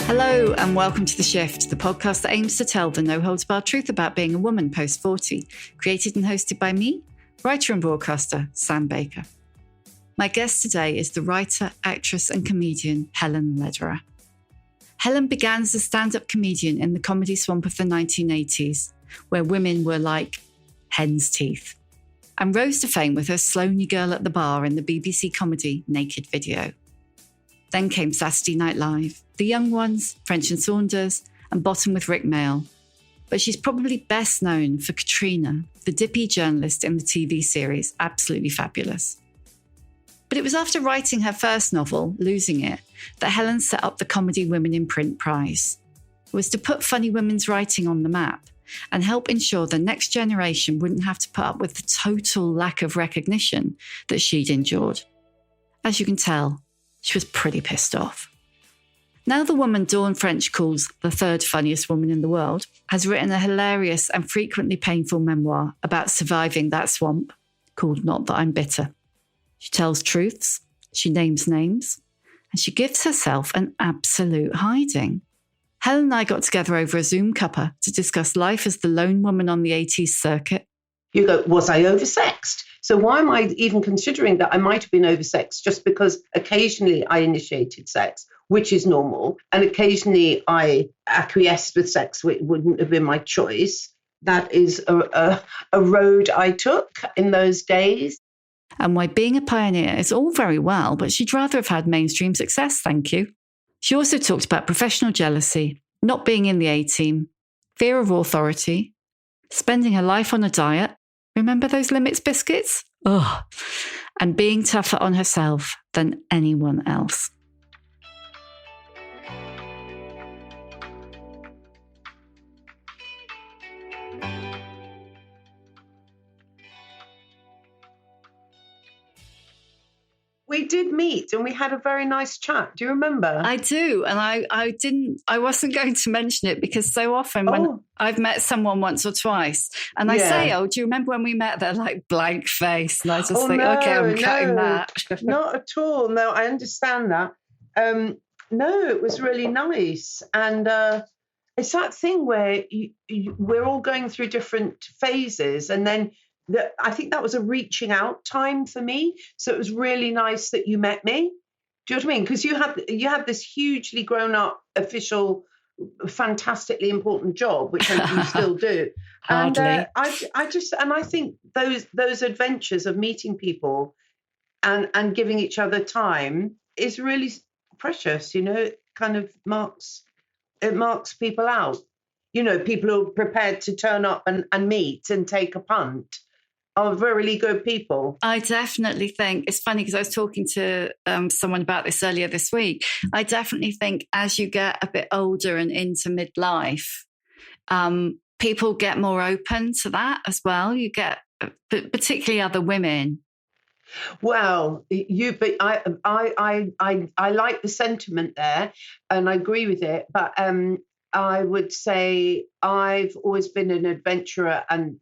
Hello and welcome to The Shift, the podcast that aims to tell the no-holds-barred truth about being a woman post-40, created and hosted by me, writer and broadcaster Sam Baker. My guest today is the writer, actress and comedian Helen Lederer. Helen began as a stand-up comedian in the comedy swamp of the 1980s, where women were like hen's teeth, and rose to fame with her Sloaney girl at the bar in the BBC comedy Naked Video. Then came Saturday Night Live, The Young Ones, French and Saunders, and Bottom with Rik Mayall. But she's probably best known for Catriona, the dippy journalist in the TV series Absolutely Fabulous. But it was after writing her first novel, Losing It, that Helen set up the Comedy Women in Print Prize. It was to put funny women's writing on the map and help ensure the next generation wouldn't have to put up with the total lack of recognition that she'd endured. As you can tell, she was pretty pissed off. Now the woman Dawn French calls the third funniest woman in the world has written a hilarious and frequently painful memoir about surviving that swamp called Not That I'm Bitter. She tells truths, she names names, and she gives herself an absolute hiding. Helen and I got together over a Zoom cuppa to discuss life as the lone woman on the 80s circuit. You go, was I oversexed? So why am I even considering that I might have been oversexed just because occasionally I initiated sex, which is normal, and occasionally I acquiesced with sex, which wouldn't have been my choice. That is a road I took in those days. And why being a pioneer is all very well, but she'd rather have had mainstream success, thank you. She also talked about professional jealousy, not being in the A-team, fear of authority, spending her life on a diet. Remember those Limits biscuits? Ugh. And being tougher on herself than anyone else. We did meet and we had a very nice chat. Do you remember? I do. And I wasn't going to mention it because so often when I've met someone once or twice and I say, oh, do you remember when we met? They're like blank face. And I just think, no, okay, I'm cutting that. Not at all. No, I understand that. No, it was really nice. And it's that thing where we're all going through different phases and then I think that was a reaching out time for me. So it was really nice that you met me. Do you know what I mean? Because you have this hugely grown up, official, fantastically important job, which you still do. Hardly. And I think those adventures of meeting people and giving each other time is really precious. You know, it kind of marks people out. You know, people who are prepared to turn up and meet and take a punt are really good people. I definitely think, it's funny because I was talking to someone about this earlier this week. I definitely think as you get a bit older and into midlife, people get more open to that as well. You get, particularly other women. Well, I like the sentiment there and I agree with it. But I would say I've always been an adventurer and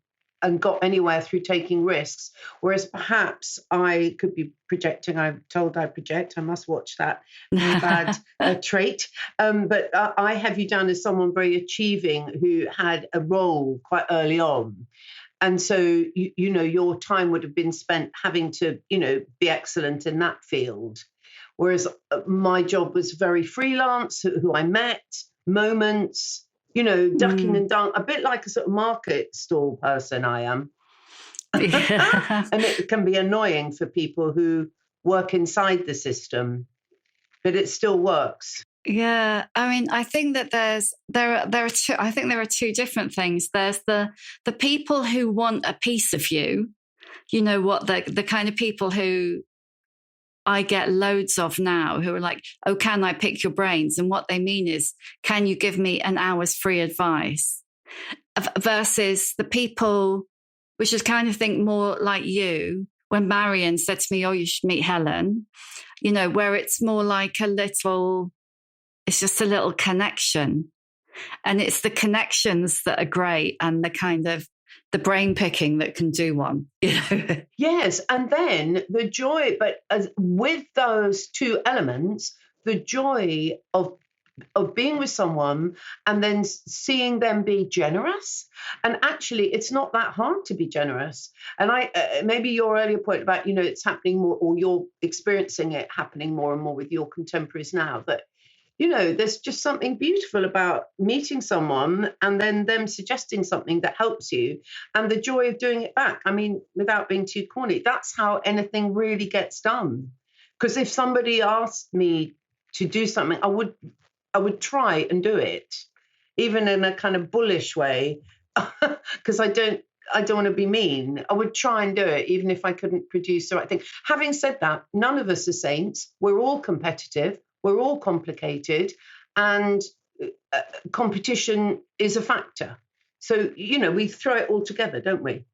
got anywhere through taking risks, whereas perhaps I could be projecting. I'm told I project. I must watch that bad trait. But I have you down as someone very achieving who had a role quite early on. And so, you know, your time would have been spent having to, you know, be excellent in that field. Whereas my job was very freelance, who I met, moments, you know, ducking and dunk, a bit like a sort of market stall person I am. Yeah. And it can be annoying for people who work inside the system, but it still works. Yeah, I mean, I think that there are two different things. There's the people who want a piece of you, you know what, the kind of people who I get loads of now who are like, oh, can I pick your brains? And what they mean is, can you give me an hour's free advice? Versus the people, which is kind of think more like you, when Marion said to me, oh, you should meet Helen, you know, where it's more like it's just a little connection. And it's the connections that are great and the kind of the brain picking that can do one, you know. Yes, and then the joy, but with those two elements, the joy of of being with someone and then seeing them be generous. And actually, it's not that hard to be generous. And maybe your earlier point about, it's happening more, or you're experiencing it happening more and more with your contemporaries now, that, there's just something beautiful about meeting someone and then them suggesting something that helps you, and the joy of doing it back. I mean, without being too corny, that's how anything really gets done. Because if somebody asked me to do something, I would try and do it, even in a kind of bullish way, because I don't want to be mean. I would try and do it, even if I couldn't produce the right thing. Having said that, none of us are saints. We're all competitive. We're all complicated, and competition is a factor. So, we throw it all together, don't we?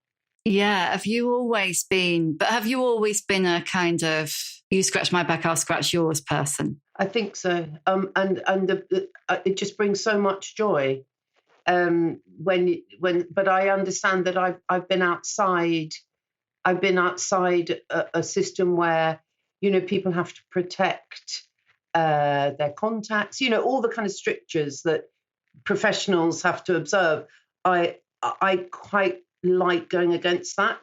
Yeah. Have you always been a kind of, you scratch my back, I'll scratch yours person? I think so. It just brings so much joy. But I understand that I've been outside a system where, people have to protect their contacts, all the kind of strictures that professionals have to observe. I quite like going against that,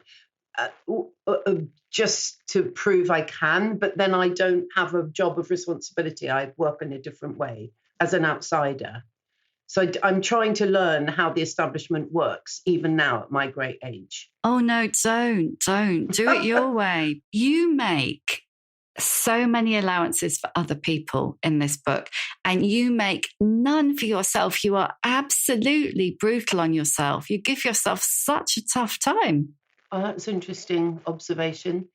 just to prove I can, but then I don't have a job of responsibility. I work in a different way as an outsider. So I'm trying to learn how the establishment works, even now at my great age. Oh, no, don't do it your way. You make so many allowances for other people in this book, and you make none for yourself. You are absolutely brutal on yourself. You give yourself such a tough time. Oh, that's an interesting observation.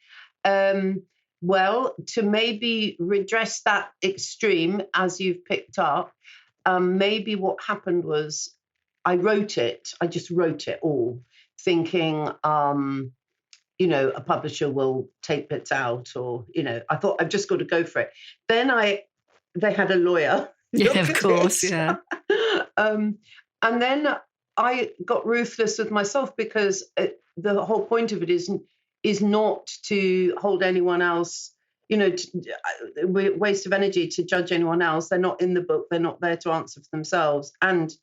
Well, to maybe redress that extreme, as you've picked up, maybe what happened was I just wrote it all, thinking, a publisher will take bits out, or, I thought I've just got to go for it. Then they had a lawyer. Yeah, of course, yeah. And then I got ruthless with myself, because the whole point of it is not to hold anyone else, waste of energy to judge anyone else. They're not in the book. They're not there to answer for themselves. And,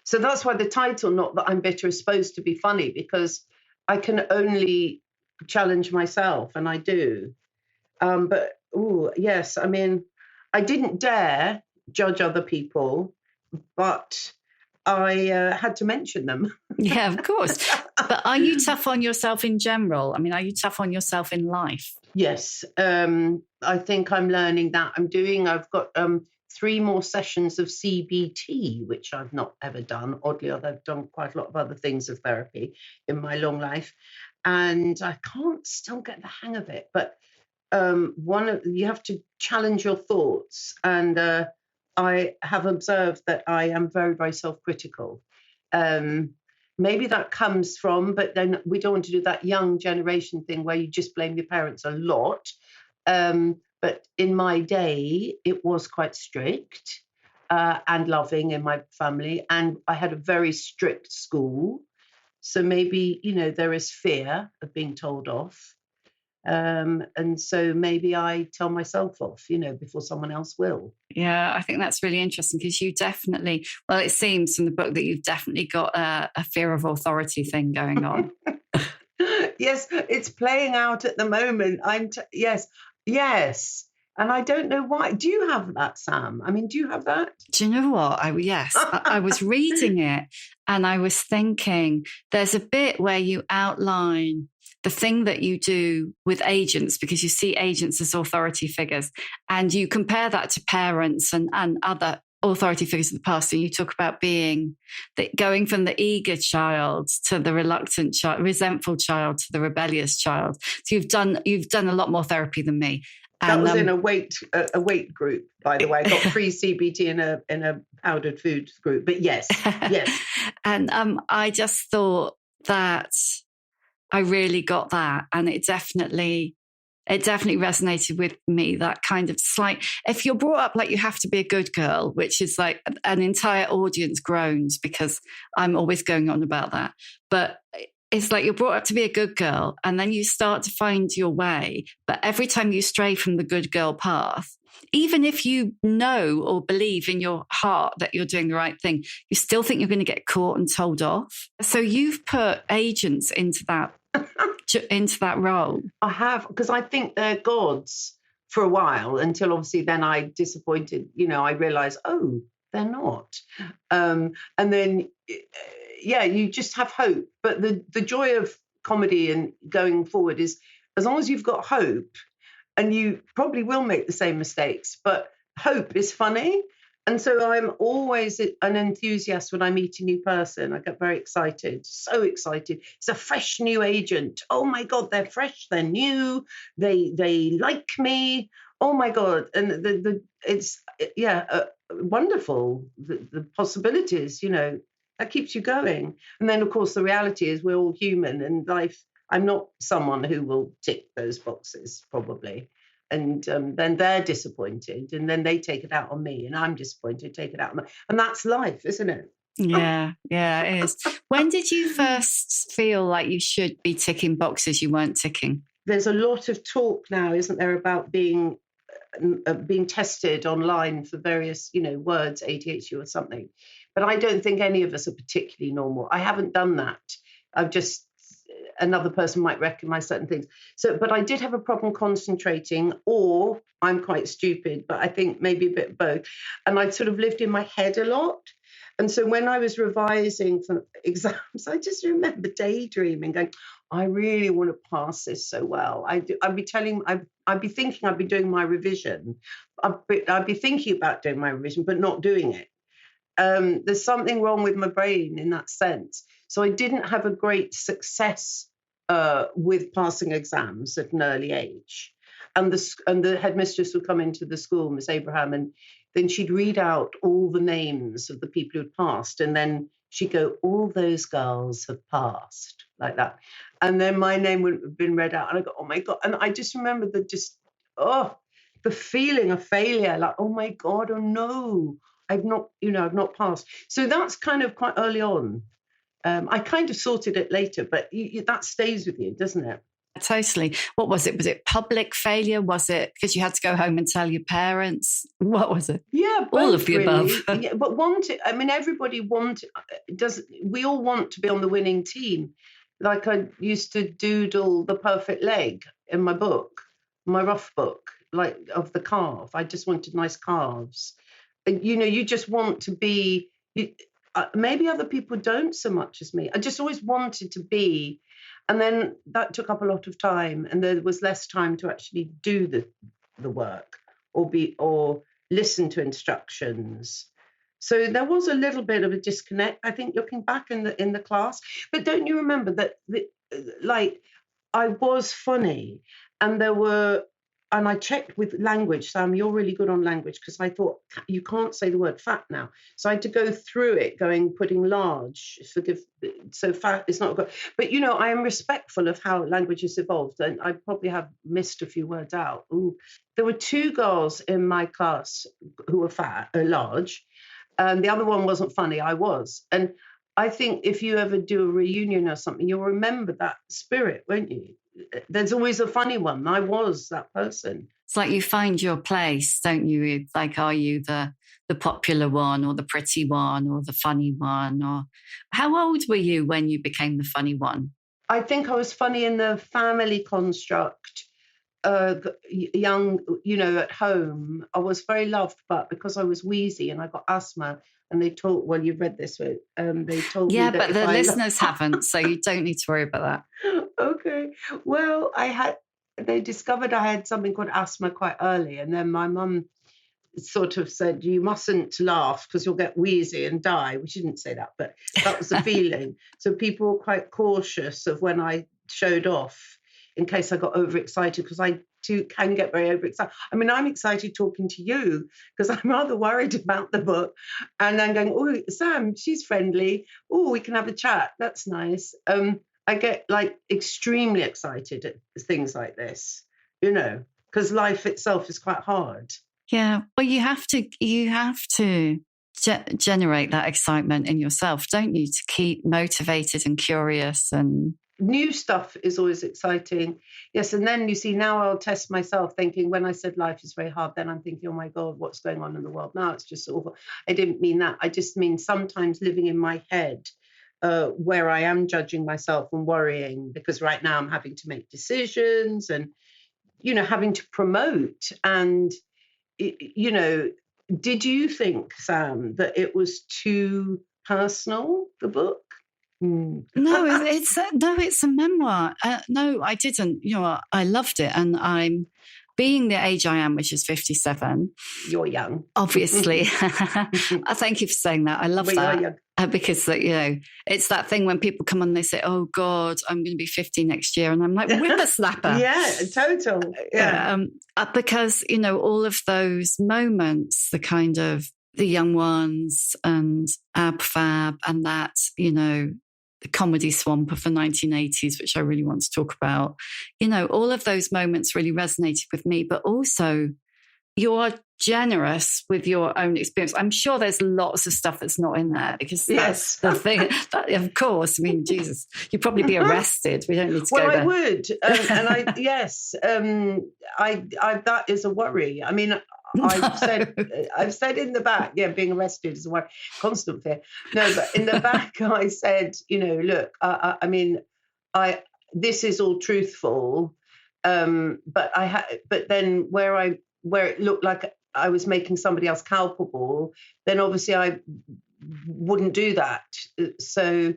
so that's why the title, Not That I'm Bitter, is supposed to be funny, because I can only challenge myself, and I do. Yes, I mean, I didn't dare judge other people, but I had to mention them. Yeah, of course. But are you tough on yourself in general? I mean, are you tough on yourself in life? Yes, I think I'm learning that. I've got 3 more sessions of CBT, which I've not ever done. Oddly, I've done quite a lot of other things of therapy in my long life, and I can't still get the hang of it. But you have to challenge your thoughts, and I have observed that I am very, very self-critical. Maybe that comes from, but then we don't want to do that young generation thing where you just blame your parents a lot. But in my day, it was quite strict and loving in my family. And I had a very strict school. So maybe, there is fear of being told off. And so maybe I tell myself off, before someone else will. Yeah, I think that's really interesting, because you definitely, well, it seems from the book that you've definitely got a fear of authority thing going on. Yes, it's playing out at the moment. Yes. And I don't know why. Do you have that, Sam? I mean, do you have that? Do you know what? Yes. I was reading it and I was thinking there's a bit where you outline the thing that you do with agents, because you see agents as authority figures, and you compare that to parents and other authority figures of the past. And you talk about going from the eager child to the reluctant child, resentful child to the rebellious child. So you've done a lot more therapy than me. That was in a weight group, by the way. I got free CBT in a powdered foods group. But yes. And I just thought that I really got that, and it definitely resonated with me. That kind of slight, if you're brought up like you have to be a good girl, which is like an entire audience groans because I'm always going on about that. But it's like you're brought up to be a good girl and then you start to find your way. But every time you stray from the good girl path, even if you know or believe in your heart that you're doing the right thing, you still think you're going to get caught and told off. So you've put agents into that role. I have, because I think they're gods for a while, until obviously then I disappointed, I realized, oh, they're not. And then, you just have hope. But the joy of comedy and going forward is, as long as you've got hope, and you probably will make the same mistakes, but hope is funny. And so I'm always an enthusiast when I meet a new person. I get very excited, so excited. It's a fresh new agent. Oh my God, they're fresh, they're new, they like me. Oh my God. And it's wonderful, the possibilities, that keeps you going. And then of course the reality is we're all human, and life, I'm not someone who will tick those boxes probably. And then they're disappointed, and then they take it out on me, and I'm disappointed, take it out on them. And that's life, isn't it? Yeah, it is. When did you first feel like you should be ticking boxes you weren't ticking? There's a lot of talk now, isn't there, about being tested online for various, words, ADHD or something. But I don't think any of us are particularly normal. I haven't done that. Another person might recognize certain things. But I did have a problem concentrating, or I'm quite stupid, but I think maybe a bit of both. And I'd sort of lived in my head a lot. And so when I was revising for exams, I just remember daydreaming, going, I really want to pass this so well. I'd be thinking I'd be doing my revision. I'd be thinking about doing my revision, but not doing it. There's something wrong with my brain in that sense. So I didn't have a great success with passing exams at an early age. And the headmistress would come into the school, Miss Abraham, and then she'd read out all the names of the people who'd passed. And then she'd go, all those girls have passed, like that. And then my name wouldn't have been read out. And I go, oh my God. And I just remember the feeling of failure, like, oh my God, oh no, I've not passed. So that's kind of quite early on. I kind of sorted it later, but that stays with you, doesn't it? Totally. What was it? Was it public failure? Was it because you had to go home and tell your parents? What was it? Yeah, all of the really. above. Yeah, but everybody we all want to be on the winning team. Like I used to doodle the perfect leg in my book, my rough book, like of the calf. I just wanted nice calves. And, you just want to be, maybe other people don't so much as me. I just always wanted to be. And then that took up a lot of time, and there was less time to actually do the work or listen to instructions. So there was a little bit of a disconnect, I think, looking back in the class. But don't you remember that I was funny, and I checked with language. Sam, you're really good on language, because I thought you can't say the word fat now. So I had to go through it, putting large, forgive, so fat is not good. But, I am respectful of how language has evolved, and I probably have missed a few words out. Ooh. There were two girls in my class who were large, and the other one wasn't funny. I was. And I think if you ever do a reunion or something, you'll remember that spirit, won't you? There's always a funny one. I was that person. It's like you find your place, don't you? Like, are you the popular one, or the pretty one, or the funny one? Or how old were you when you became the funny one? I think I was funny in the family construct. Young, at home, I was very loved, but because I was wheezy and I got asthma, and they told, well, you've read this, they told me that. Yeah, but the listeners haven't, so you don't need to worry about that. Okay. Well, they discovered I had something called asthma quite early, and then my mum sort of said, you mustn't laugh because you'll get wheezy and die. We shouldn't say that, but that was the feeling. So people were quite cautious of when I showed off, in case I got overexcited, because I too can get very overexcited. I mean, I'm excited talking to you because I'm rather worried about the book. And I'm going, oh, Sam, she's friendly. Oh, we can have a chat. That's nice. I get extremely excited at things like this, because life itself is quite hard. Yeah. Well, you have to generate that excitement in yourself, don't you, to keep motivated and curious. And new stuff is always exciting. Yes. And then you see, now I'll test myself thinking, when I said life is very hard, then I'm thinking, oh my God, what's going on in the world now? It's just awful. I didn't mean that. I just mean sometimes living in my head where I am judging myself and worrying, because right now I'm having to make decisions and, having to promote. And, did you think, Sam, that it was too personal, the book? No, it's a memoir. No, I didn't. I loved it, and I'm being the age I am, which is 57. You're young, obviously. I thank you for saying that. I love that because it's that thing when people come on and they say, "Oh God, I'm going to be 50 next year," and I'm like, whippersnapper. Yeah, total. Yeah, because all of those moments, the kind of the young ones and Ab Fab, and that the comedy swamp of the 1980s, which I really want to talk about. All of those moments really resonated with me, but also you're generous with your own experience. I'm sure there's lots of stuff that's not in there, because that's the thing. Of course, I mean, Jesus, you'd probably be arrested. We don't need to go there. Well, I would. And that is a worry. I mean, I've said in the back, being arrested is a worry, constant fear. No, but in the back, I said, look, I mean, this is all truthful, but then where it looked like I was making somebody else culpable, then obviously I wouldn't do that. So,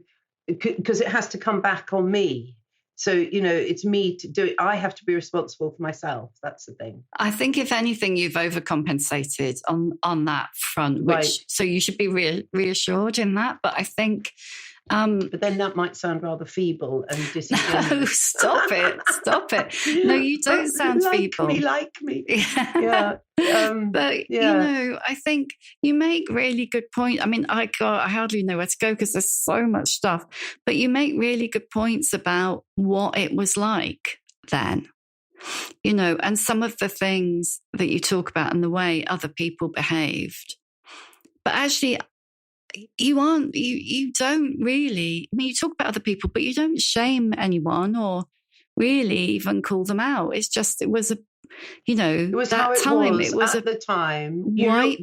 because it has to come back on me. So, it's me to do it. I have to be responsible for myself. That's the thing. I think, if anything, you've overcompensated on that front, so you should be reassured in that. But I think... but then that might sound rather feble and disingenuous. No, stop it. No, you don't sound feeble. Like me. Yeah. But, I think you make really good points. I mean, I hardly know where to go because there's so much stuff. But you make really good points about what it was like then. And some of the things that you talk about and the way other people behaved. But actually... you don't really, I mean, you talk about other people, but you don't shame anyone or really even call them out. It's just, it was at the time. White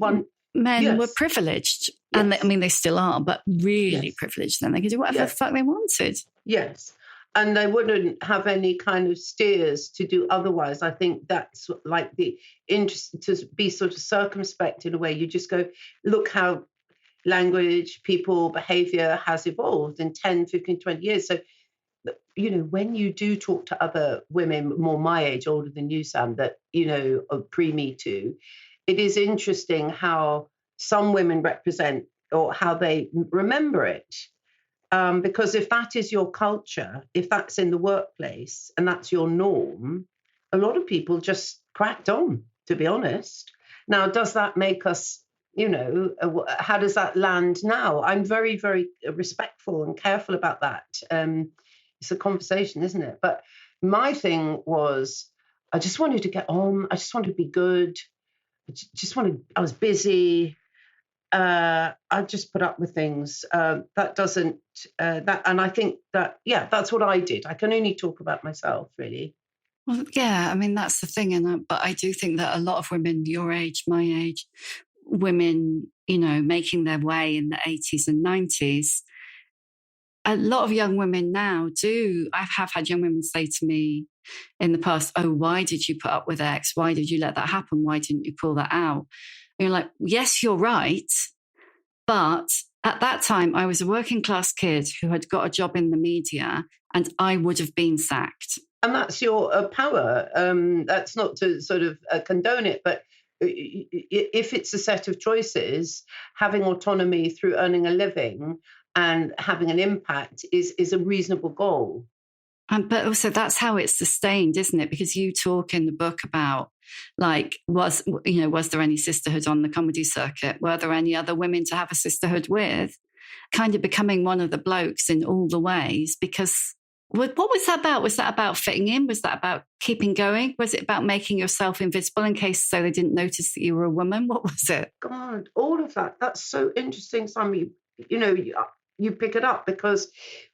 men were privileged. Yes. And I mean, they still are, but really privileged. Then they could do whatever the fuck they wanted. Yes. And they wouldn't have any kind of steers to do otherwise. I think that's like the interest, to be sort of circumspect in a way. You just go, look how language, people, behavior has evolved in 10, 15, 20 years. So, when you do talk to other women more my age, older than you, Sam, that, are pre-Me Too, it is interesting how some women represent or how they remember it. Because if that is your culture, if that's in the workplace and that's your norm, a lot of people just cracked on, to be honest. Now, does that make us... how does that land now? I'm very, very respectful and careful about that. It's a conversation, isn't it? But my thing was, I just wanted to get on. I just wanted to be good. I was busy. I just put up with things. That doesn't, and I think that, that's what I did. I can only talk about myself, really. Well, I mean, that's the thing. But I do think that a lot of women your age, my age, women, making their way in the 80s and 90s, a lot of young women now do. I have had young women say to me in the past, "Oh, why did you put up with X? Why did you let that happen? Why didn't you pull that out?" And you're like, yes, you're right. But at that time, I was a working class kid who had got a job in the media and I would have been sacked. And that's your power. That's not to sort of condone it, but if it's a set of choices, having autonomy through earning a living and having an impact is a reasonable goal. But also that's how it's sustained, isn't it? Because you talk in the book about, like, was there any sisterhood on the comedy circuit? Were there any other women to have a sisterhood with? Kind of becoming one of the blokes in all the ways, because What was that about? Was that about fitting in? Was that about keeping going? Was it about making yourself invisible in case so they didn't notice that you were a woman? What was it? God, all of that. That's so interesting, Sam. You pick it up, because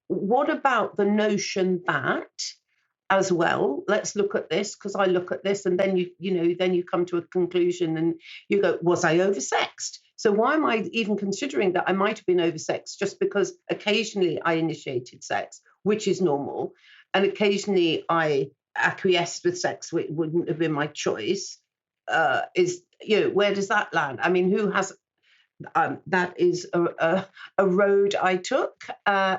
what about the notion that, as well, let's look at this, because I look at this, and then you come to a conclusion and you go, was I oversexed? So why am I even considering that I might have been oversexed, just because occasionally I initiated sex, which is normal, and occasionally I acquiesced with sex, which wouldn't have been my choice? Where does that land? I mean, who has? That is a road I took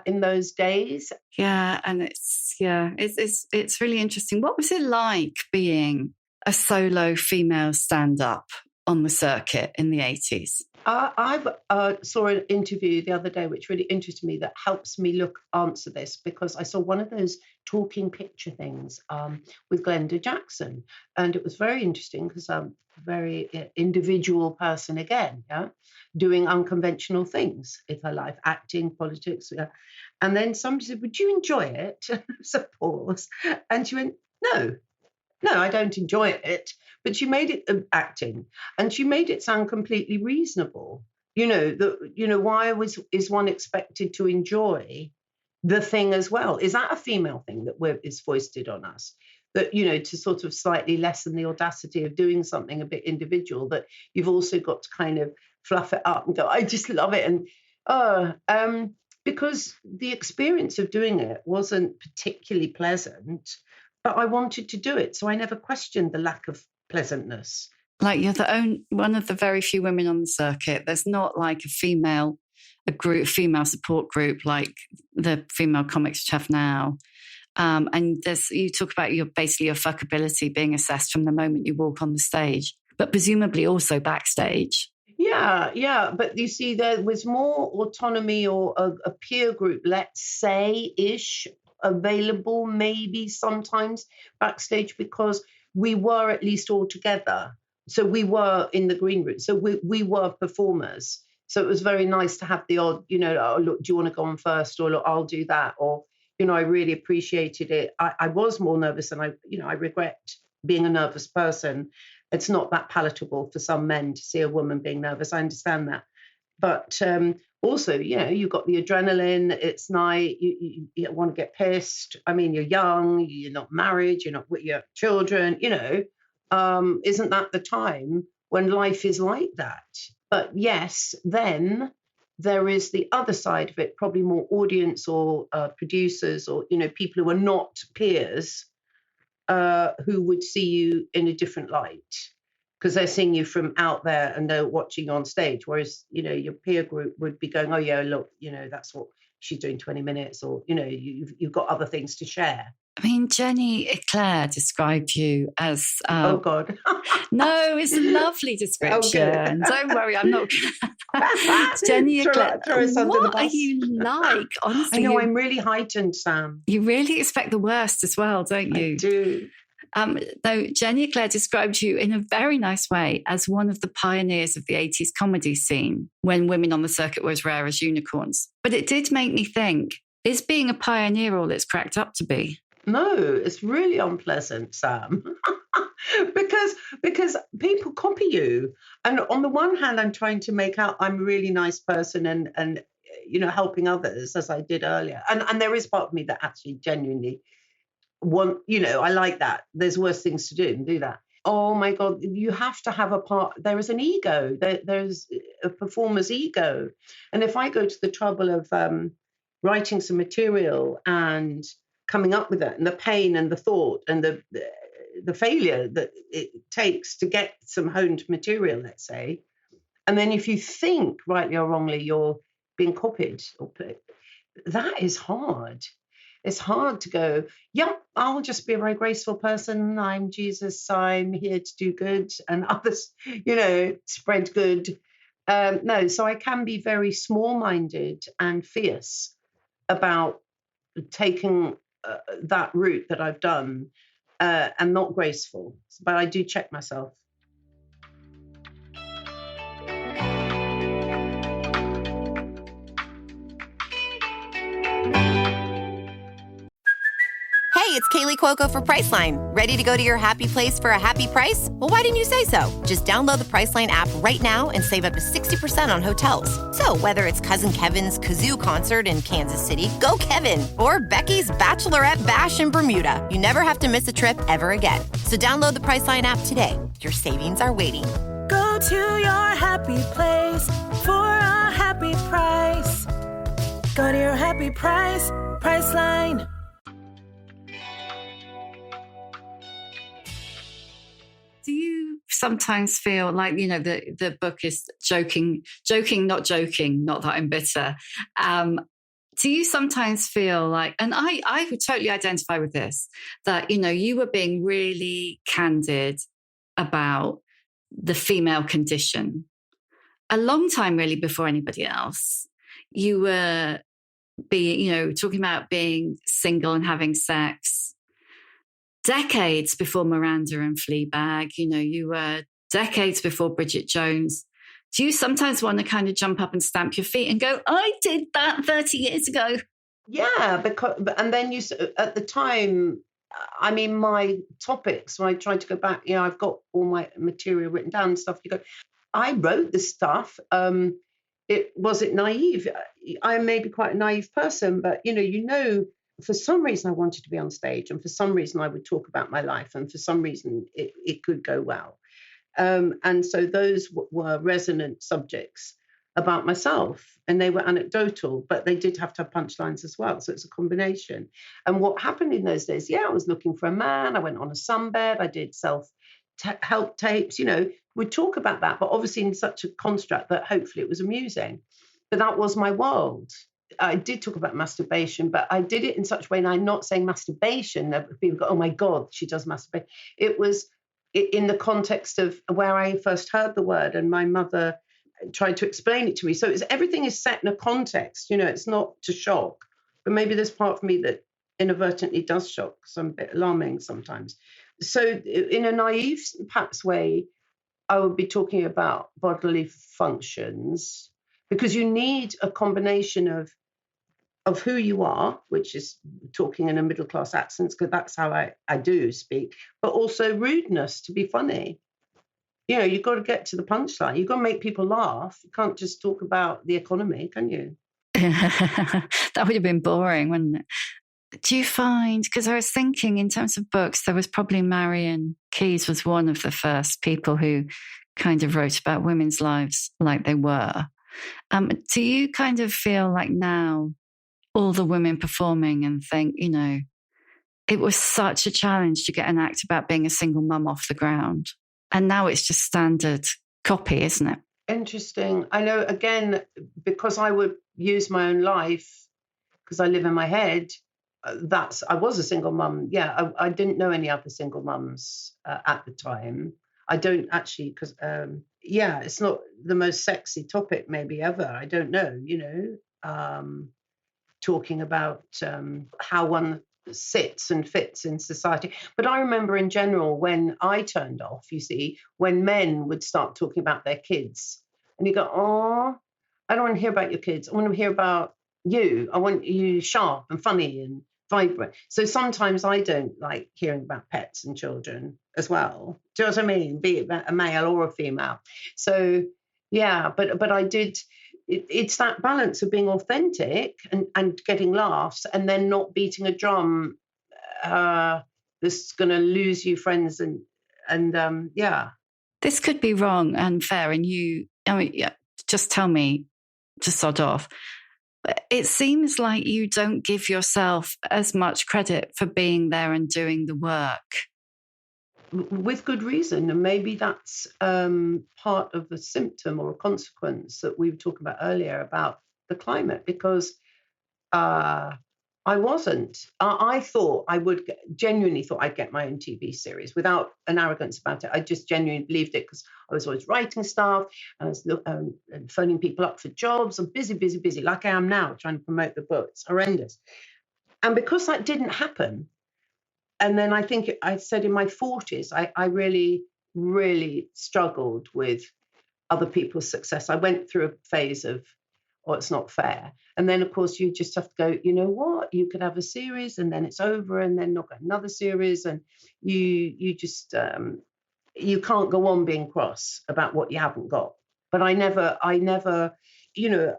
in those days. Yeah, and it's really interesting. What was it like being a solo female stand-up on the circuit in the 80s? I saw an interview the other day which really interested me, that helps me answer this, because I saw one of those talking picture things with Glenda Jackson, and it was very interesting, because I'm a very individual person again, doing unconventional things in her life, acting, politics. And then somebody said, would you enjoy it? So pause. And she went, no, I don't enjoy it. But she made it acting, and she made it sound completely reasonable. Why is one expected to enjoy the thing as well? Is that a female thing that is foisted on us? That, to sort of slightly lessen the audacity of doing something a bit individual, that you've also got to kind of fluff it up and go, I just love it. And because the experience of doing it wasn't particularly pleasant, but I wanted to do it. So I never questioned the lack of pleasantness. Like, you're one of the very few women on the circuit. There's not like a female support group like the female comics which have now. And you talk about your fuckability being assessed from the moment you walk on the stage, but presumably also backstage. Yeah. But you see, there was more autonomy, or a peer group, let's say, ish, available maybe sometimes backstage, because we were at least all together. So we were in the green room. So we were performers. So it was very nice to have the odd, oh, look, do you want to go on first? Or look, I'll do that. Or, I really appreciated it. I was more nervous, and I regret being a nervous person. It's not that palatable for some men to see a woman being nervous. I understand that. But also, you've got the adrenaline. It's night. You want to get pissed. I mean, you're young. You're not married. You're not with your children. Isn't that the time when life is like that? But yes, then there is the other side of it, probably more audience or producers, or people who are not peers, who would see you in a different light, because they're seeing you from out there and they're watching you on stage. Whereas, your peer group would be going, oh, yeah, look, that's what she's doing 20 minutes, or, you've got other things to share. I mean, Jenny Eclair described you as... oh, God. No, it's a lovely description. Oh, don't worry, I'm not... Jenny Eclair, what are you like? Honestly, I know, I'm really heightened, Sam. You really expect the worst as well, don't you? I do. Though Jenny Eclair described you in a very nice way as one of the pioneers of the 80s comedy scene, when women on the circuit were as rare as unicorns. But it did make me think, is being a pioneer all it's cracked up to be? No, it's really unpleasant, Sam. because people copy you. And on the one hand, I'm trying to make out I'm a really nice person and helping others, as I did earlier. And there is part of me that actually genuinely want, I like that. There's worse things to do than do that. Oh my God, you have to have a part. There is an ego. There's a performer's ego. And if I go to the trouble of writing some material and coming up with it, and the pain and the thought and the failure that it takes to get some honed material, let's say, and then if you think rightly or wrongly you're being copied, that is hard. It's hard to go, yep, I'll just be a very graceful person. I'm Jesus. I'm here to do good, and others, spread good. No, so I can be very small-minded and fierce about taking that route that I've done, and not graceful. But I do check myself. it's Kaylee Cuoco for Priceline. Ready to go to your happy place for a happy price? Well, why didn't you say so? Just download the Priceline app right now and save up to 60% on hotels. So whether it's Cousin Kevin's Kazoo Concert in Kansas City, go Kevin, or Becky's Bachelorette Bash in Bermuda, you never have to miss a trip ever again. So download the Priceline app today. Your savings are waiting. Go to your happy place for a happy price. Go to your happy price, Priceline. Do you sometimes feel like, the book is joking, not joking, not that I'm bitter. Do you sometimes feel like, and I would totally identify with this, that, you were being really candid about the female condition a long time really before anybody else. You were talking about being single and having sex decades before Miranda and Fleabag. You were decades before Bridget Jones. Do you sometimes want to kind of jump up and stamp your feet and go, I did that 30 years ago? Yeah, and then at the time, I mean, my topics, when I tried to go back, I've got all my material written down and stuff. You go, I wrote this stuff. Was it naive? I may be quite a naive person, but, for some reason I wanted to be on stage, and for some reason I would talk about my life, and for some reason it could go well. And so those were resonant subjects about myself, and they were anecdotal, but they did have to have punchlines as well. So it's a combination. And what happened in those days, I was looking for a man. I went on a sunbed. I did self-help tapes, we'd talk about that, but obviously in such a construct that hopefully it was amusing. But that was my world. I did talk about masturbation, but I did it in such a way, and I'm not saying masturbation that people go, oh my God, she does masturbate. It was in the context of where I first heard the word, and my mother tried to explain it to me. So everything is set in a context, it's not to shock, but maybe there's part of me that inadvertently does shock, because I'm a bit alarming sometimes. So in a naive, perhaps way, I would be talking about bodily functions, because you need a combination of who you are, which is talking in a middle-class accent, because that's how I do speak, but also rudeness to be funny. You've got to get to the punchline. You've got to make people laugh. You can't just talk about the economy, can you? That would have been boring, wouldn't it? Do you find, because I was thinking in terms of books, there was probably Marion Keyes was one of the first people who kind of wrote about women's lives like they were. Do you kind of feel like now all the women performing and think, it was such a challenge to get an act about being a single mum off the ground, and now it's just standard copy, isn't it? Interesting. I know, again, because I would use my own life, because I live in my head, I was a single mum. Yeah, I didn't know any other single mums at the time. I don't actually, because, it's not the most sexy topic maybe ever. I don't know, talking about how one sits and fits in society. But I remember in general, when I turned off, when men would start talking about their kids, and you go, oh, I don't want to hear about your kids. I want to hear about you. I want you sharp and funny and vibrant. So sometimes I don't like hearing about pets and children as well. Do you know what I mean? Be it a male or a female. So yeah, but I did. It's that balance of being authentic and getting laughs, and then not beating a drum that's going to lose you friends and yeah. This could be wrong and fair, and just tell me to sod off. But it seems like you don't give yourself as much credit for being there and doing the work. With good reason, and maybe that's part of the symptom or a consequence that we were talking about earlier about the climate, because I wasn't. I thought genuinely thought I'd get my own TV series without an arrogance about it. I just genuinely believed it, because I was always writing stuff. I was phoning people up for jobs. I'm busy, like I am now, trying to promote the book. It's horrendous. And because that didn't happen, and then I think I said in my 40s, I really, really struggled with other people's success. I went through a phase of or it's not fair. And then, of course, you just have to go, you know what, you could have a series and then it's over and then not get another series. And you just, you can't go on being cross about what you haven't got. But I never, you know,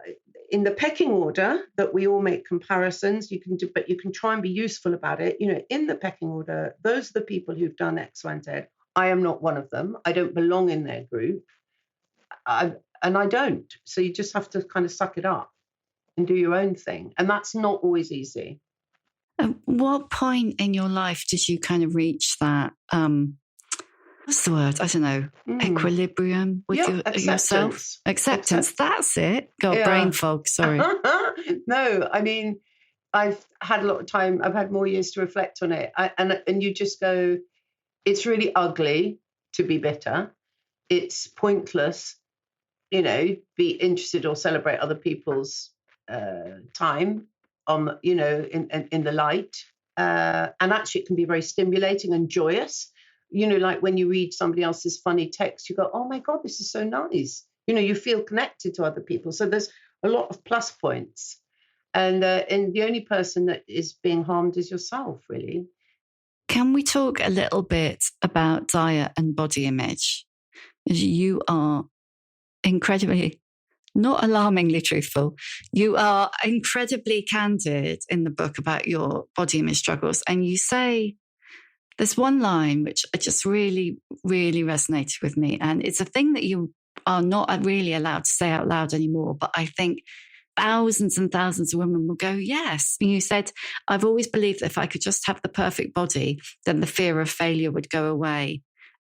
in the pecking order that we all make comparisons, you can do, but you can try and be useful about it. You know, in the pecking order, those are the people who've done X, Y, and Z. I am not one of them. I don't belong in their group. And I don't. So you just have to kind of suck it up and do your own thing. And that's not always easy. At what point in your life did you kind of reach that, what's the word? I don't know, equilibrium with yourself? Acceptance. That's it. Got brain fog, sorry. No, I mean, I've had a lot of time. I've had more years to reflect on it. And you just go, it's really ugly to be bitter. It's pointless, you know, be interested or celebrate other people's time, you know, in the light. And actually, it can be very stimulating and joyous. You know, like when you read somebody else's funny text, you go, oh my God, this is so nice. You know, you feel connected to other people. So there's a lot of plus points. And the only person that is being harmed is yourself, really. Can we talk a little bit about diet and body image? You are incredibly, not alarmingly truthful. You are incredibly candid in the book about your body image struggles. And you say, there's one line which just really, really resonated with me. And it's a thing that you are not really allowed to say out loud anymore. But I think thousands and thousands of women will go, yes. You said, I've always believed that if I could just have the perfect body, then the fear of failure would go away.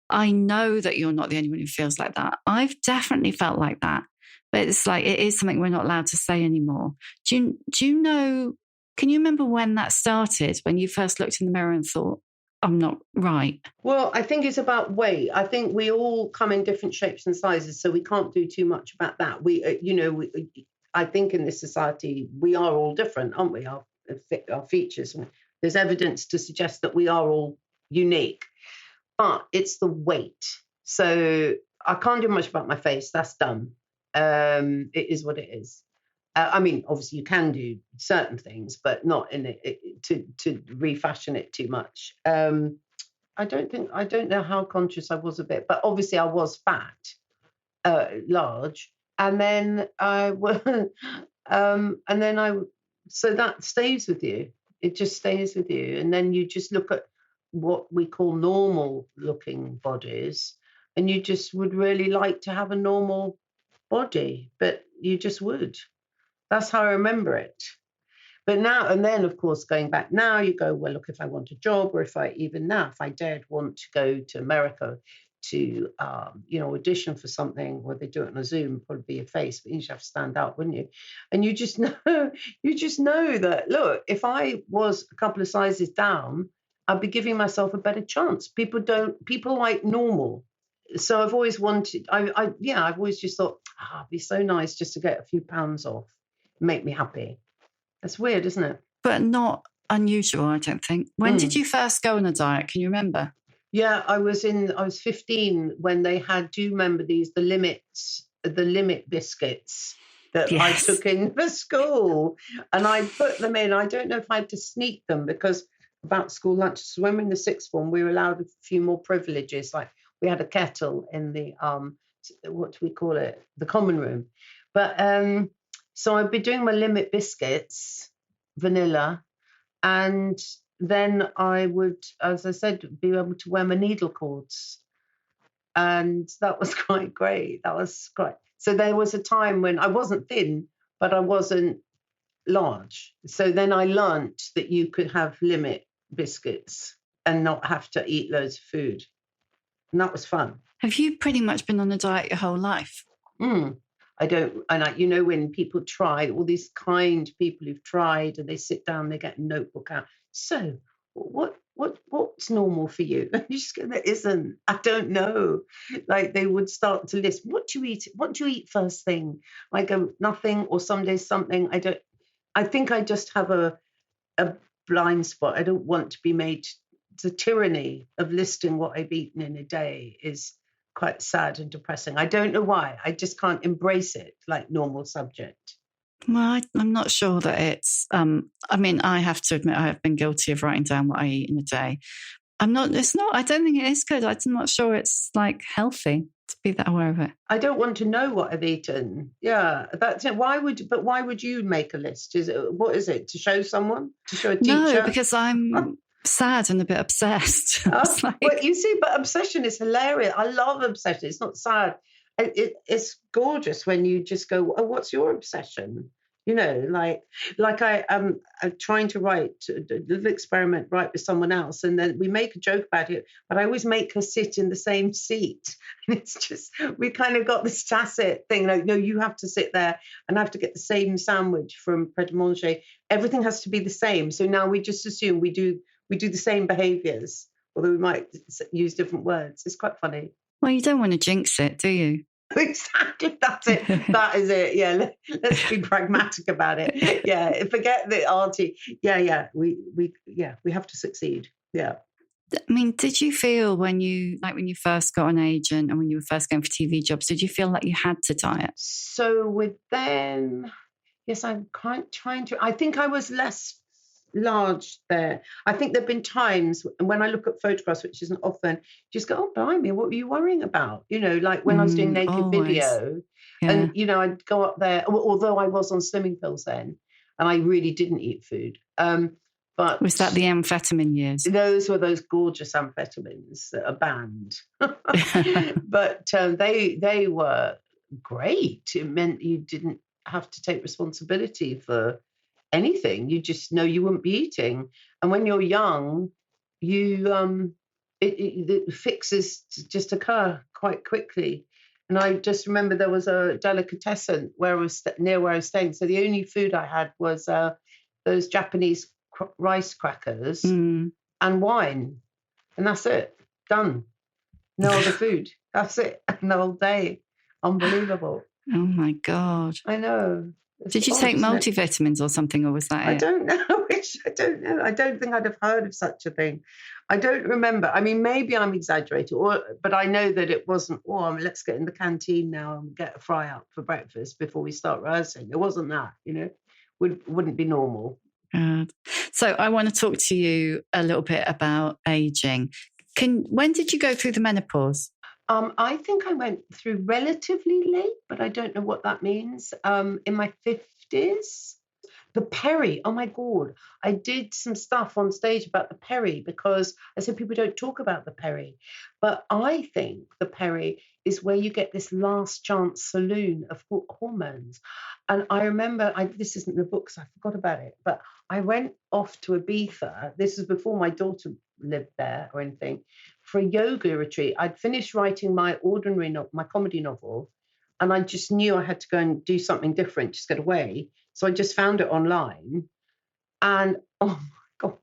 I know that you're not the only one who feels like that. I've definitely felt like that. But it's like, it is something we're not allowed to say anymore. Do you know, can you remember when that started, when you first looked in the mirror and thought, I'm not right? Well, I think it's about weight. I think we all come in different shapes and sizes, so we can't do too much about that. I think in this society, we are all different, aren't we? Our features. There's evidence to suggest that we are all unique, but it's the weight. So I can't do much about my face. That's done. It is what it is. I mean, obviously you can do certain things, but not in it to refashion it too much. I don't know how conscious I was of it, but obviously I was fat, large. And then so that stays with you. It just stays with you. And then you just look at what we call normal looking bodies, and you just would really like to have a normal body, but you just would. That's how I remember it. But now, and then, of course, going back now, you go, well, look, if I want a job, or if I dared want to go to America to, audition for something, where they do it on a Zoom, probably be a face, but you just have to stand up, wouldn't you? And you just know that, look, if I was a couple of sizes down, I'd be giving myself a better chance. People like normal. So I've always wanted, I've always just thought, it'd be so nice just to get a few pounds off, make me happy. That's weird, isn't it? But not unusual, I don't think. When did you first go on a diet? Can you remember? Yeah, I was 15 when they had, do you remember these, the limit biscuits that I took in for school, and I put them in. I don't know if I had to sneak them because about school lunch. So when we were in the sixth form, we were allowed a few more privileges, like we had a kettle in the, what do we call it? The common room. But so I'd be doing my limit biscuits, vanilla, and then I would, as I said, be able to wear my needle cords. And that was quite great. So there was a time when I wasn't thin, but I wasn't large. So then I learnt that you could have limit biscuits and not have to eat loads of food. And that was fun. Have you pretty much been on a diet your whole life? I don't, and when people try, all these kind people who've tried, and they sit down, they get a notebook out. So what's normal for you? And you just go, there isn't. I don't know. Like they would start to list, what do you eat? What do you eat first thing? I go, nothing, or some days something. I think I just have a blind spot. I don't want to be made. The tyranny of listing what I've eaten in a day is quite sad and depressing. I don't know why. I just can't embrace it like normal subject. Well, I'm not sure that it's, I mean, I have to admit, I have been guilty of writing down what I eat in a day. I don't think it is good. I'm not sure it's like healthy to be that aware of it. I don't want to know what I've eaten. Yeah, that's it. Why would you make a list? What is it? To show someone? To show a teacher? No, because I'm sad and a bit obsessed. Well, you see, but obsession is hilarious. I love obsession. It's not sad. It's gorgeous when you just go, oh, what's your obsession? You know, like I'm trying to write a little experiment, write with someone else, and then we make a joke about it, but I always make her sit in the same seat. And it's just, we kind of got this tacit thing, like, no, you have to sit there and I have to get the same sandwich from Pret a Manger. Everything has to be the same. So now we just assume we do the same behaviors, although we might use different words. It's quite funny. Well, you don't want to jinx it, do you? Exactly, that's it. That is it. Yeah, let's be pragmatic about it. Yeah, forget the arty. Yeah, we have to succeed. Yeah. I mean, did you feel when you first got an agent and when you were first going for TV jobs, did you feel like you had to diet? So with them, yes, I'm trying to. I think I was less large there. I think there've been times when I look at photographs, which isn't often, just go, oh, blimey, what were you worrying about? You know, like when I was doing naked video, and you know, I'd go up there, although I was on slimming pills then, and I really didn't eat food. But was that the amphetamine years? Those were those gorgeous amphetamines that are banned. But they were great. It meant you didn't have to take responsibility for anything. You just know you wouldn't be eating. And when you're young, the fixes just occur quite quickly. And I just remember there was a delicatessen near where I was staying. So the only food I had was those Japanese rice crackers and wine. And that's it. Done. No other food. That's it. And the whole day. Unbelievable. Oh my God. I know. Did you take multivitamins or something, or was that it? I don't know. I don't know. I don't think I'd have heard of such a thing. I don't remember. I mean, maybe I'm exaggerating, but I know that it wasn't, let's get in the canteen now and get a fry up for breakfast before we start rehearsing. It wasn't that, you know, wouldn't be normal. So I want to talk to you a little bit about aging. When did you go through the menopause? I think I went through relatively late, but I don't know what that means. In my 50s. The peri, oh my God. I did some stuff on stage about the peri because I said people don't talk about the peri. But I think the peri is where you get this last chance saloon of hormones. And I remember, this isn't in the books, I forgot about it, but I went off to Ibiza. This was before my daughter lived there or anything, for a yoga retreat. I'd finished writing my my comedy novel, and I just knew I had to go and do something different, just get away. So I just found it online, and oh my God,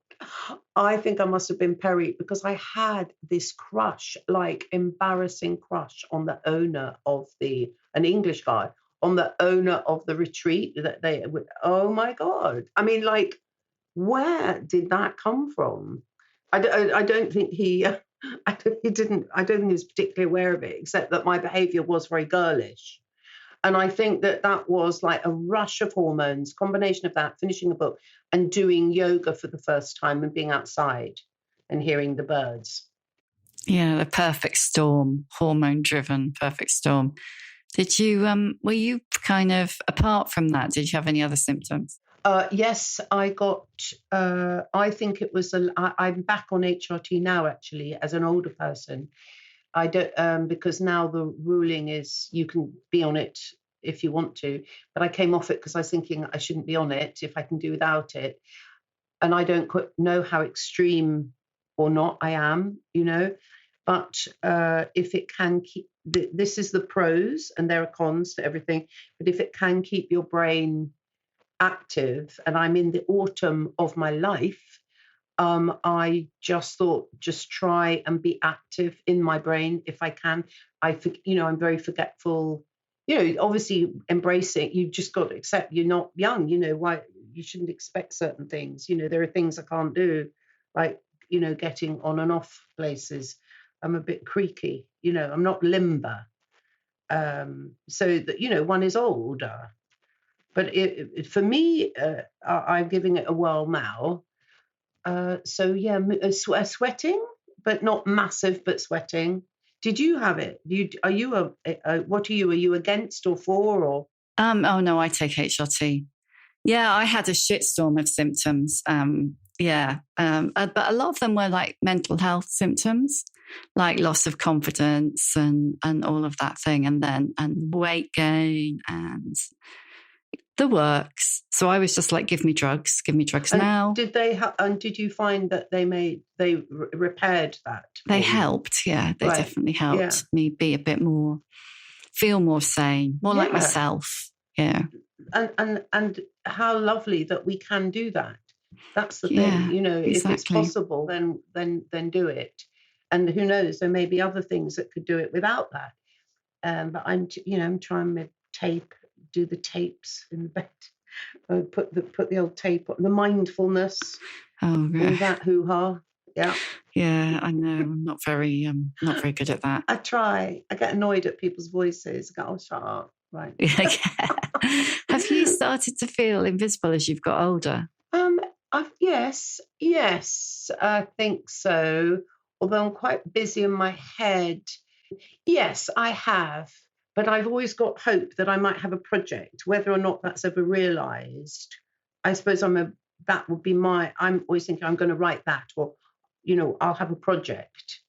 I think I must have been peri because I had this crush, like embarrassing crush on the owner of an English guy, on the owner of the retreat that they would, oh my God. I mean, like, where did that come from? I don't think he didn't. I don't think he was particularly aware of it, except that my behaviour was very girlish, and I think that was like a rush of hormones, combination of that, finishing a book, and doing yoga for the first time, and being outside and hearing the birds. Yeah, the perfect storm, hormone-driven perfect storm. Did you? Were you kind of apart from that? Did you have any other symptoms? Yes, I got, I think it was, I'm back on HRT now, actually, as an older person. I don't, because now the ruling is you can be on it if you want to, but I came off it because I was thinking I shouldn't be on it if I can do without it. And I don't know how extreme or not I am, you know, but if it can keep, this is the pros and there are cons to everything, but if it can keep your brain active, and I'm in the autumn of my life, I just thought, just try and be active in my brain if I can. I'm very forgetful. You know, obviously embracing, you've just got to accept you're not young, you know, why you shouldn't expect certain things. You know, there are things I can't do, like, you know, getting on and off places. I'm a bit creaky, you know, I'm not limber. So that, you know, one is older. But for me, I'm giving it a whirl now. So yeah, sweating, but not massive, but sweating. Did you have it? Are you what are you? Are you against or for or? Oh no, I take HRT. Yeah, I had a shitstorm of symptoms. But a lot of them were like mental health symptoms, like loss of confidence and all of that thing, and weight gain and the works. So I was just like, give me drugs now. Did they? And did you find that they repaired that? They helped. Yeah, they definitely helped me be a bit more, feel more sane, more like myself. Yeah. And how lovely that we can do that. That's the thing, you know. Exactly. If it's possible, then do it. And who knows? There may be other things that could do it without that. But I'm trying to do the tapes in the bed. Put the old tape on the mindfulness. Oh, right. All that hoo-ha. Yeah. Yeah, I know. I'm not very good at that. I try. I get annoyed at people's voices. I go, oh, shut up. Right. Have you started to feel invisible as you've got older? Yes, I think so. Although I'm quite busy in my head. Yes, I have. But I've always got hope that I might have a project, whether or not that's ever realised. I suppose I'm always thinking I'm going to write that, or, I'll have a project.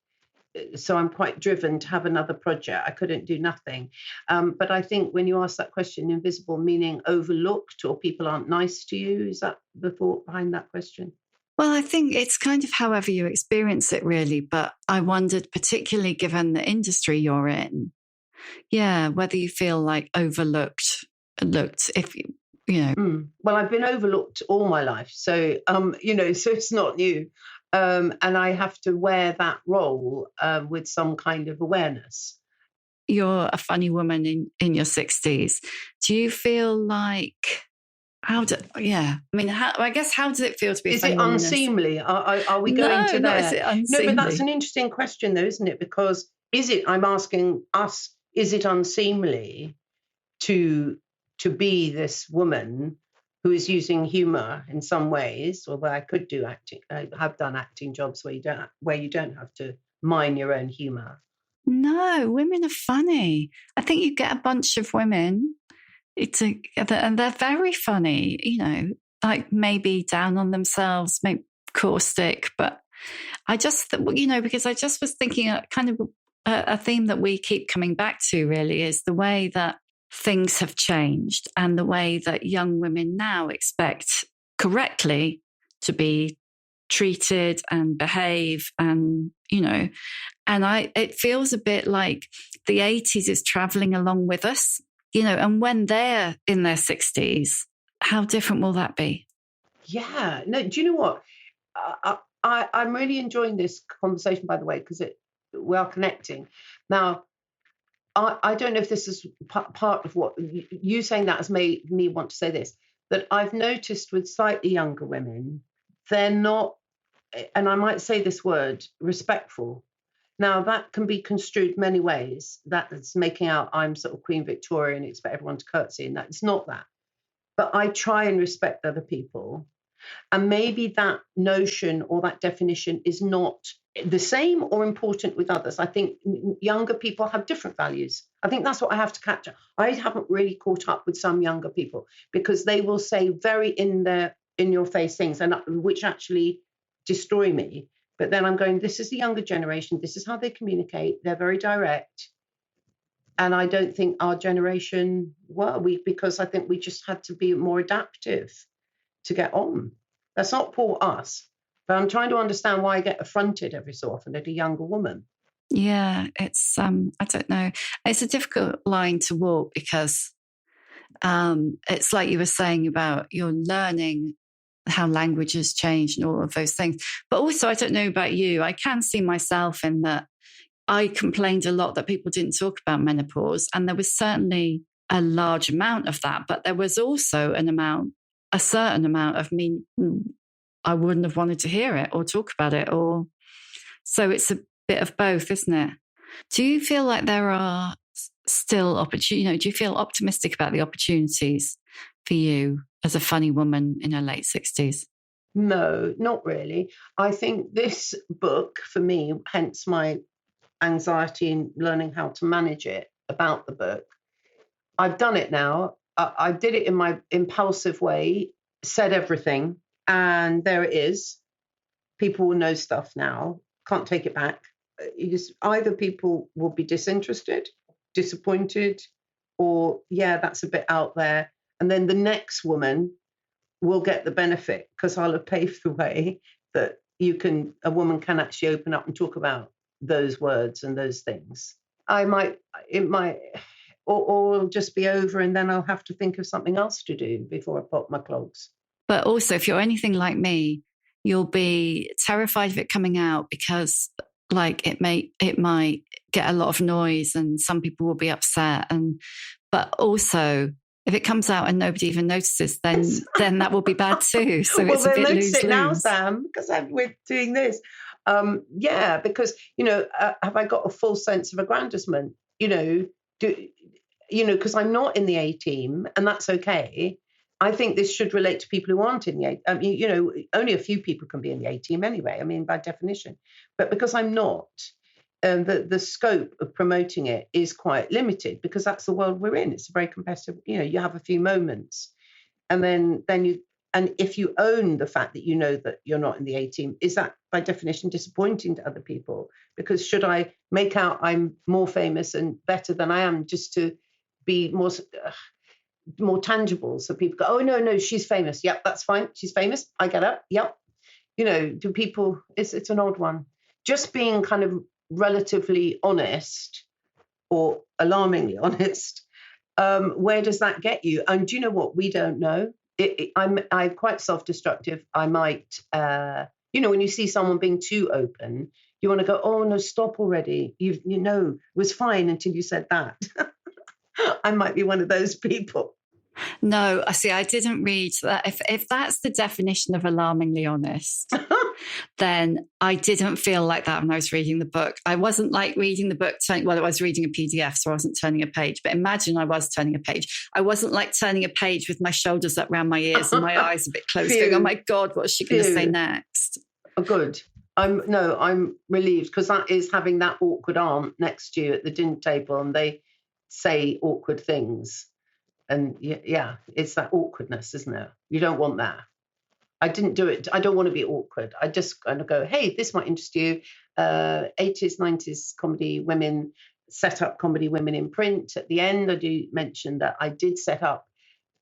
So I'm quite driven to have another project. I couldn't do nothing. But I think when you ask that question, invisible meaning overlooked or people aren't nice to you, is that the thought behind that question? Well, I think it's kind of however you experience it, really. But I wondered, particularly given the industry you're in, whether you feel like overlooked, if Well, I've been overlooked all my life. So, so it's not new. And I have to wear that role with some kind of awareness. You're a funny woman in your 60s. Do you feel like, how does it feel to be a funny woman? Is it unseemly? Are we going to there? Is it unseemly? No, but that's an interesting question though, isn't it? Because I'm asking us, is it unseemly to be this woman who is using humour in some ways, although I could do acting. I have done acting jobs where you don't have to mine your own humour. No, women are funny. I think you get a bunch of women and they're very funny, like maybe down on themselves, maybe caustic. But I just, because I just was thinking kind of a theme that we keep coming back to really is the way that things have changed and the way that young women now expect correctly to be treated and behave and it feels a bit like the 80s is traveling along with us, and when they're in their 60s, how different will that be? Yeah, no, do you know what? I'm really enjoying this conversation, by the way, because we are connecting. Now, I don't know if this is part of what you saying that has made me want to say this, that I've noticed with slightly younger women, they're not, and I might say this word, respectful. Now, that can be construed many ways. That's making out I'm sort of Queen Victoria and expect everyone to curtsy, and it's not that. But I try and respect other people. And maybe that notion or that definition is not the same or important with others. I think younger people have different values. I think that's what I have to catch up. I haven't really caught up with some younger people because they will say very in your face things and which actually destroy me. But then I'm going, this is the younger generation. This is how they communicate. They're very direct. And I don't think our generation because I think we just had to be more adaptive to get on. That's not poor us. But I'm trying to understand why I get affronted every so often at a younger woman. Yeah, it's, I don't know. It's a difficult line to walk because it's like you were saying about you're learning how language has changed and all of those things. But also, I don't know about you, I can see myself in that I complained a lot that people didn't talk about menopause. And there was certainly a large amount of that. But there was also a certain amount of me, I wouldn't have wanted to hear it or talk about it. So it's a bit of both, isn't it? Do you feel like there are still opportunities? Do you feel optimistic about the opportunities for you as a funny woman in her late 60s? No, not really. I think this book, for me, hence my anxiety in learning how to manage it about the book, I've done it now. I did it in my impulsive way, said everything, and there it is. People will know stuff now. Can't take it back. Either people will be disinterested, disappointed, or, yeah, that's a bit out there. And then the next woman will get the benefit because I'll have paved the way that a woman can actually open up and talk about those words and those things. It might, or it'll just be over and then I'll have to think of something else to do before I pop my clogs. But also, if you're anything like me, you'll be terrified of it coming out because, like, it might get a lot of noise and some people will be upset. But also, if it comes out and nobody even notices, then that will be bad too. So well, it's a bit notice lose-lose. It now, Sam, because we're doing this. Yeah, because have I got a full sense of aggrandizement? Because I'm not in the A team, and that's okay. I think this should relate to people who aren't in the A. I mean, only a few people can be in the A team anyway. I mean, by definition. But because I'm not, the scope of promoting it is quite limited because that's the world we're in. It's a very competitive. You have a few moments, and then if you own the fact that you know that you're not in the A team, is that by definition disappointing to other people? Because should I make out I'm more famous and better than I am just to be more tangible, so people go, oh no, she's famous. Yep, that's fine. She's famous. I get her. Yep. Do people? It's an odd one. Just being kind of relatively honest or alarmingly honest. Where does that get you? And do you know what? We don't know. I'm quite self-destructive. I might, when you see someone being too open, you want to go, oh no, stop already. It was fine until you said that. I might be one of those people. No, I didn't read that. If that's the definition of alarmingly honest, then I didn't feel like that when I was reading the book. I wasn't like reading the book. I was reading a PDF, so I wasn't turning a page. But imagine I was turning a page. I wasn't like turning a page with my shoulders up around my ears and my eyes a bit closed, going, oh my God, what's she going to say next? Oh, good. I'm relieved because that is having that awkward aunt next to you at the dinner table and they say awkward things. And yeah, it's that awkwardness, isn't it? You don't want that. I didn't do it. I don't want to be awkward. I just kind of go, hey, this might interest you. 80s, 90s comedy women, set up comedy women in print. At the end, I do mention that I did set up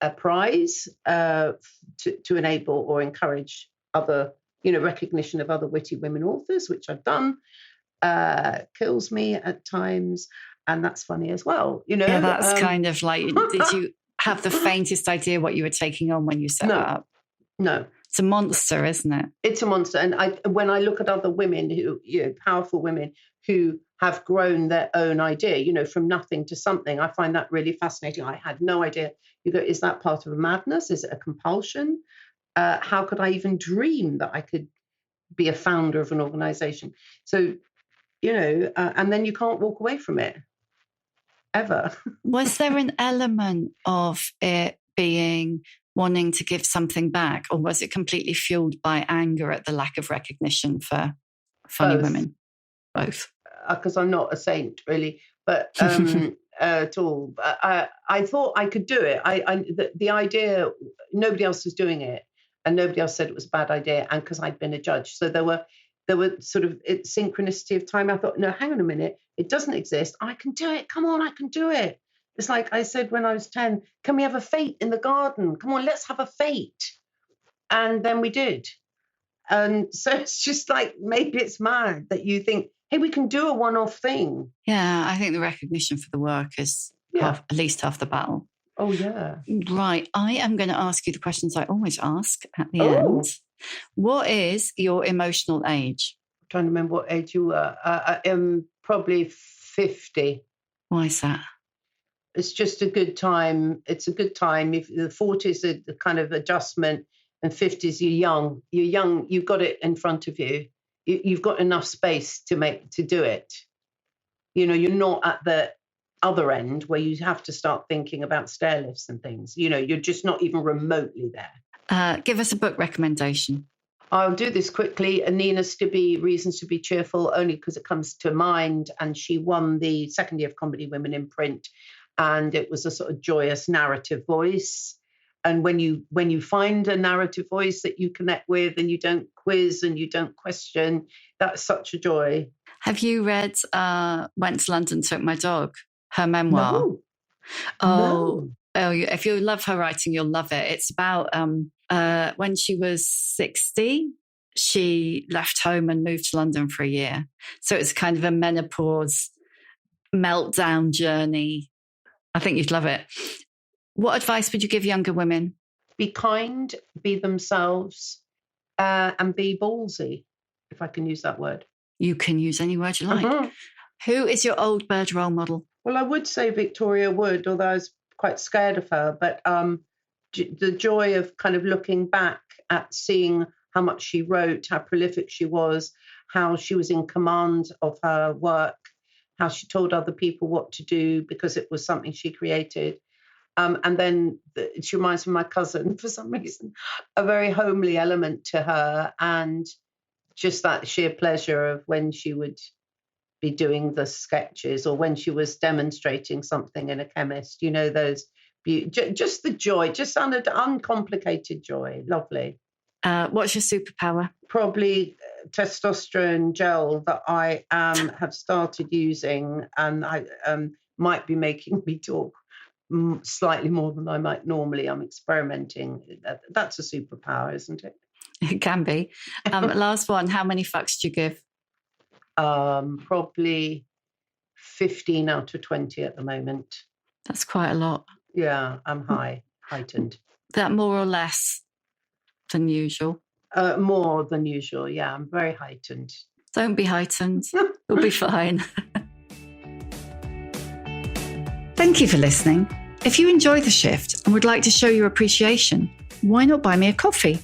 a prize to enable or encourage other, recognition of other witty women authors, which I've done. Kills me at times. And that's funny as well, Yeah, that's kind of like, did you have the faintest idea what you were taking on when you set it up? No. It's a monster, isn't it? It's a monster. And when I look at other women who, powerful women who have grown their own idea, from nothing to something, I find that really fascinating. I had no idea. You go, is that part of a madness? Is it a compulsion? How could I even dream that I could be a founder of an organization? So, and then you can't walk away from it. Ever. Was there an element of it being wanting to give something back, or was it completely fueled by anger at the lack of recognition for funny women? Both. Because I'm not a saint, really, but at all. I thought I could do it. The idea, nobody else was doing it, and nobody else said it was a bad idea, and because I'd been a judge, so there were sort of synchronicity of time. I thought, no, hang on a minute. It doesn't exist. I can do it. Come on, I can do it. It's like I said when I was 10, can we have a fete in the garden? Come on, let's have a fete. And then we did. And so it's just like, maybe it's mad that you think, hey, we can do a one-off thing. Yeah, I think the recognition for the work is at least half the battle. Oh, yeah. Right. I am going to ask you the questions I always ask at the end. What is your emotional age? I'm trying to remember what age you were. I am probably 50. Why is that? It's just a good time. It's a good time. If the 40s are the kind of adjustment and 50s, you're young. You're young. You've got it in front of you. You've got enough space to do it. You're not at the other end where you have to start thinking about stair lifts and things. You know, you're just not even remotely there. Give us a book recommendation. I'll do this quickly. Nina Stibbe, Reasons to be Cheerful, only because it comes to mind. And she won the second year of Comedy Women in Print. And it was a sort of joyous narrative voice. And when you find a narrative voice that you connect with and you don't quiz and you don't question, that's such a joy. Have you read Went to London, Took My Dog, her memoir? No. Oh, if you love her writing, you'll love it. It's about when she was 60, she left home and moved to London for a year. So it's kind of a menopause meltdown journey. I think you'd love it. What advice would you give younger women? Be kind, be themselves, and be ballsy, if I can use that word. You can use any word you like. Uh-huh. Who is your old bird role model? Well, I would say Victoria Wood, although I was quite scared of her. But the joy of kind of looking back at seeing how much she wrote, how prolific she was, how she was in command of her work, how she told other people what to do because it was something she created. And then she reminds me of my cousin, for some reason, a very homely element to her, and just that sheer pleasure of when she would be doing the sketches or when she was demonstrating something in a chemist, you know, those, just the joy, just uncomplicated joy. Lovely. What's your superpower? Probably testosterone gel that I have started using, and I might be making me talk slightly more than I might normally. I'm experimenting. That's a superpower, isn't it? It can be. Last one. How many fucks do you give? Probably 15 out of 20 at the moment. That's quite a lot. Yeah, I'm heightened. That more or less than usual? More than usual, yeah. I'm very heightened. Don't be heightened. You'll be fine. Thank you for listening. If you enjoy The Shift and would like to show your appreciation, why not buy me a coffee?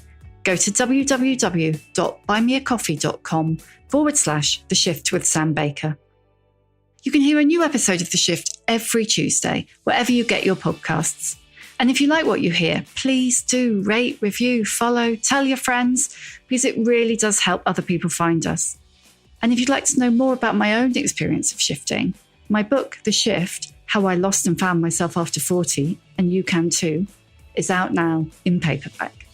Go to www.buymeacoffee.com/The Shift with Sam Baker. You can hear a new episode of The Shift every Tuesday, wherever you get your podcasts. And if you like what you hear, please do rate, review, follow, tell your friends, because it really does help other people find us. And if you'd like to know more about my own experience of shifting, my book, The Shift, How I Lost and Found Myself After 40, and you can too, is out now in paperback.